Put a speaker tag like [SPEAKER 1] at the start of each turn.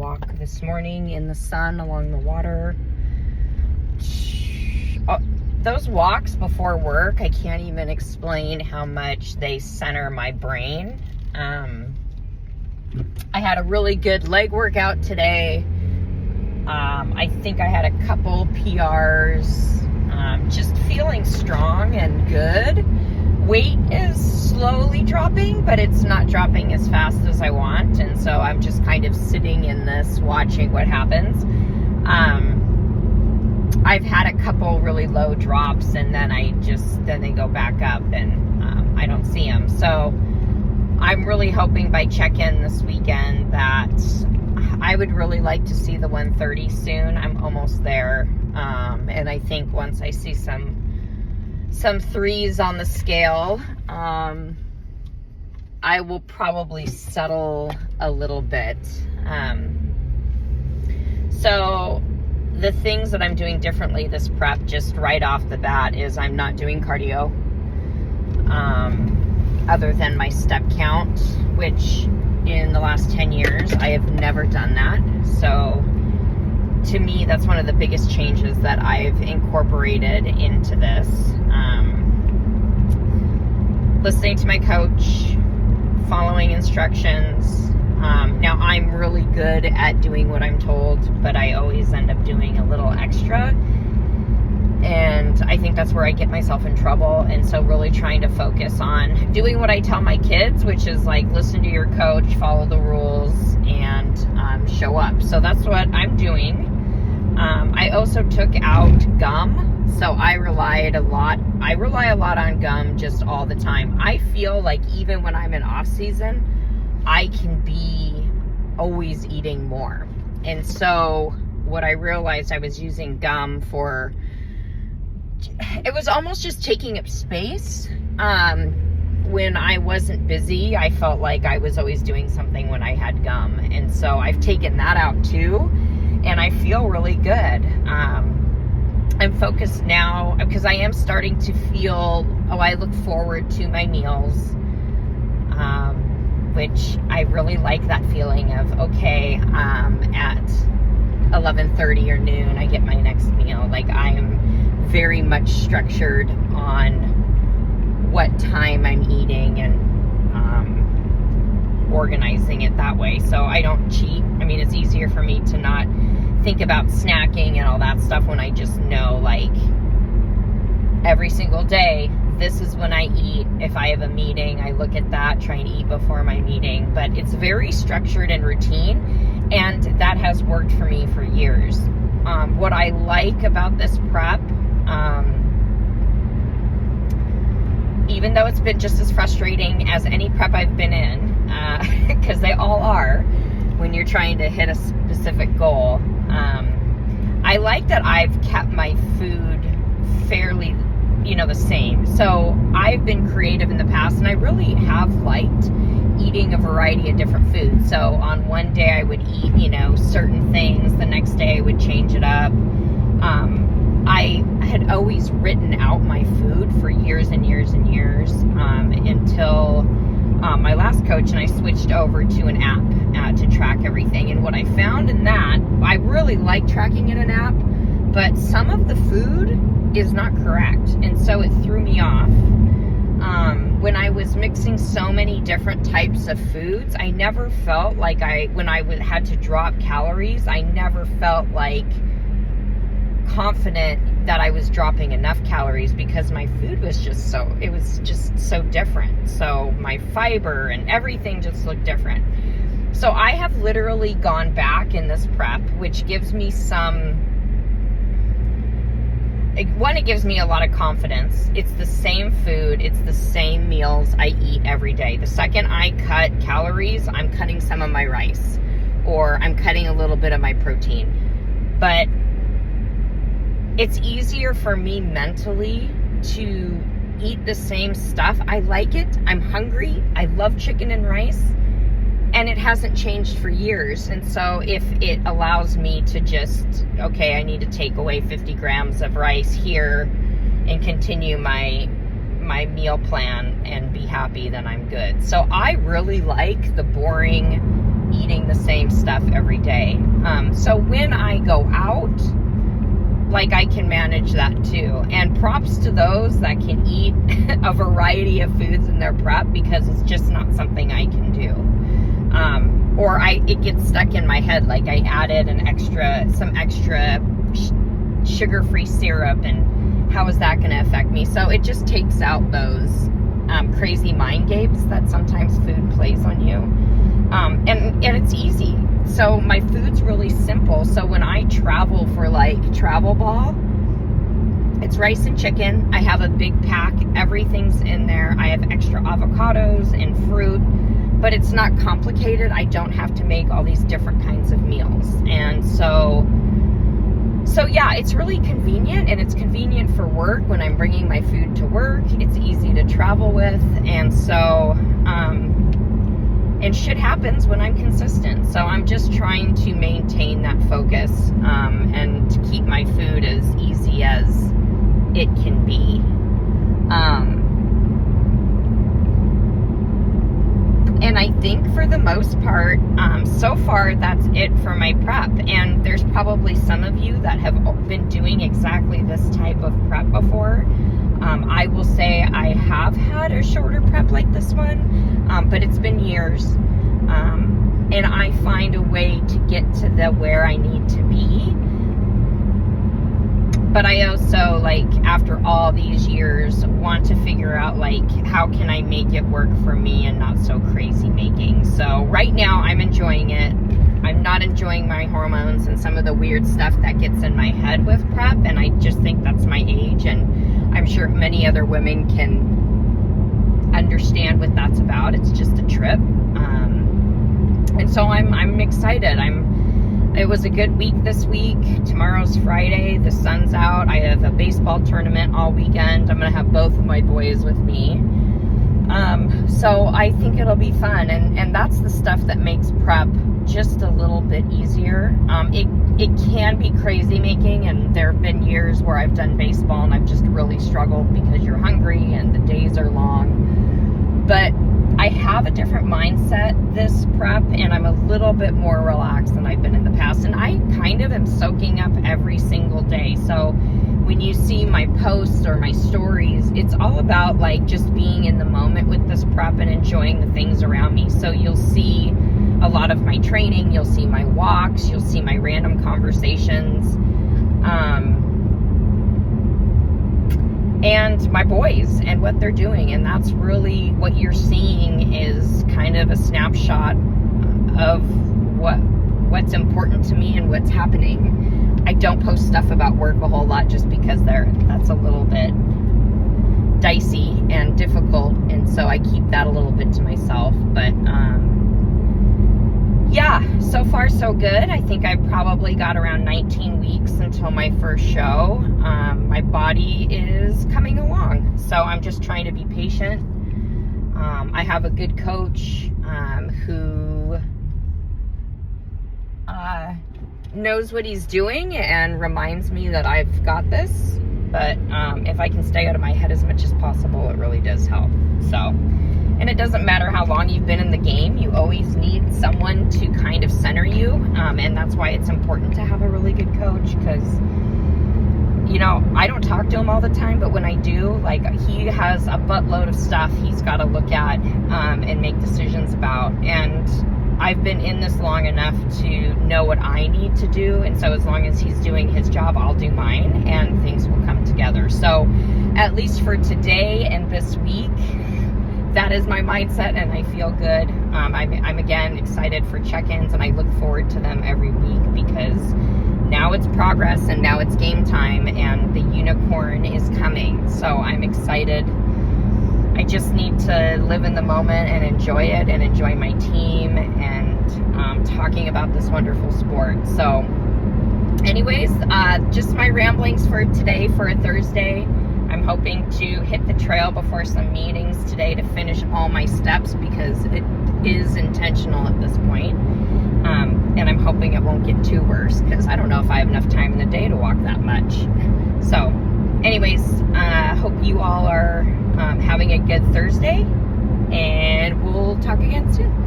[SPEAKER 1] walk this morning in the sun along the water. Those walks before work, I can't even explain how much they center my brain. I had a really good leg workout today. I think I had a couple PRs. Just feeling strong and good. Weight is slowly dropping, but it's not dropping as fast as I want. And so I'm just kind of sitting in this, watching what happens. I've had a couple really low drops, and then they go back up, and I don't see them. So I'm really hoping by check-in this weekend that I would really like to see the 130 soon. I'm almost there. And I think once I see some threes on the scale, I will probably settle a little bit. So the things that I'm doing differently this prep, just right off the bat, is I'm not doing cardio, other than my step count, which in the last 10 years, I have never done that. So to me, that's one of the biggest changes that I've incorporated into this. Listening to my coach, following instructions. Now, I'm really good at doing what I'm told, but I always end up doing a little extra. And I think that's where I get myself in trouble. And so really trying to focus on doing what I tell my kids, which is like, listen to your coach, follow the rules, and show up. So that's what I'm doing. I also took out gum. So I rely a lot on gum just all the time. I feel like even when I'm in off season, I can be always eating more. And so what I realized, I was using gum for, it was almost just taking up space. When I wasn't busy, I felt like I was always doing something when I had gum. And so I've taken that out too, and I feel really good. I'm focused now because I am starting to feel, I look forward to my meals, which I really like that feeling of, okay, at 11:30 or noon, I get my next meal. Like, I am very much structured on what time I'm eating and organizing it that way. So I don't cheat. I mean, it's easier for me to not think about snacking and all that stuff when I just know, like, every single day, this is when I eat. If I have a meeting, I look at that, try and eat before my meeting. But it's very structured and routine, and that has worked for me for years. What I like about this prep, even though it's been just as frustrating as any prep I've been in, because they all are when you're trying to hit a specific goal, I like that I've kept my food fairly, the same. So I've been creative in the past, and I really have liked eating a variety of different foods. So on one day I would eat, certain things. The next day I would change it up. I had always written out my food for years and years and years, until my last coach and I switched over to an app to track everything. And what I found in that, I really like tracking in an app, but some of the food is not correct. And so it threw me off. When I was mixing so many different types of foods, I never felt like when I had to drop calories, I never felt like confident that I was dropping enough calories, because my food was just so different. So my fiber and everything just looked different. So I have literally gone back in this prep, which gives me it gives me a lot of confidence. It's the same food. It's the same meals I eat every day. The second I cut calories, I'm cutting some of my rice, or I'm cutting a little bit of my protein. But it's easier for me mentally to eat the same stuff. I like it. I'm hungry. I love chicken and rice. And it hasn't changed for years. And so if it allows me to just, okay, I need to take away 50 grams of rice here and continue my meal plan and be happy, then I'm good. So I really like the boring eating the same stuff every day. So when I go out, like, I can manage that too. And props to those that can eat a variety of foods in their prep, because it's just not something I can do. Or it gets stuck in my head, like I added some extra sugar-free syrup, and how is that going to affect me? So it just takes out those crazy mind games that sometimes food plays on you. And it's easy. So my food's really simple. So when I travel for like travel ball, it's rice and chicken. I have a big pack. Everything's in there. I have extra avocados and fruit, but it's not complicated. I don't have to make all these different kinds of meals. And so yeah, it's really convenient, and it's convenient for work when I'm bringing my food to work. It's easy to travel with. And so, and shit happens when I'm consistent. So I'm just trying to maintain that focus, and to keep my food as easy as it can be. And I think for the most part, so far, that's it for my prep. And there's probably some of you that have been doing exactly this type of prep before. I will say I have had a shorter prep like this one, but it's been years. And I find a way to get to where I need to be. But I also, like, after all these years, want to figure out, like, how can I make it work for me and not so crazy making. So right now I'm enjoying it. I'm not enjoying my hormones and some of the weird stuff that gets in my head with prep. And I just think that's my age. And I'm sure many other women can understand what that's about. It's just a trip. And so I'm excited. It was a good week this week. Tomorrow's Friday. The sun's out. I have a baseball tournament all weekend. I'm going to have both of my boys with me. So I think it'll be fun. And that's the stuff that makes prep just a little bit easier. It can be crazy making, and there have been years where I've done baseball and I've just really struggled because you're hungry and the days are long. But I have a different mindset this prep, and I'm a little bit more relaxed than I've been in the past. And I kind of am soaking up every single day. So when you see my posts or my stories, it's all about, like, just being in the moment with this prep and enjoying the things around me. So you'll see a lot of my training, you'll see my walks, you'll see my random conversations, and my boys and what they're doing. And that's really what you're seeing, is kind of a snapshot of what's important to me and what's happening. I don't post stuff about work a whole lot just because that's a little bit dicey and difficult, and so I keep that a little bit to myself. But yeah, so far so good. I think I probably got around 19 weeks until my first show. My body is coming along, so I'm just trying to be patient. I have a good coach who knows what he's doing and reminds me that I've got this. But if I can stay out of my head as much as possible, it really does help. So, and it doesn't matter how long you've been in the game, you always need someone to kind of center you. And that's why it's important to have a really good coach, because, you know, I don't talk to him all the time, but when I do, like, he has a buttload of stuff he's got to look at and make decisions about. And I've been in this long enough to know what I need to do. And so as long as he's doing his job, I'll do mine, and things will come together. So at least for today and this week, that is my mindset, and I feel good. I'm again excited for check-ins, and I look forward to them every week, because now it's progress and now it's game time, and the unicorn is coming. So I'm excited. I just need to live in the moment and enjoy it, and enjoy my team, and talking about this wonderful sport. So anyways, just my ramblings for today, for a Thursday. I'm hoping to hit the trail before some meetings today to finish all my steps, because it is intentional at this point. And I'm hoping it won't get too worse, because I don't know if I have enough time in the day to walk that much. So anyways, hope you all are having a good Thursday, and we'll talk again soon.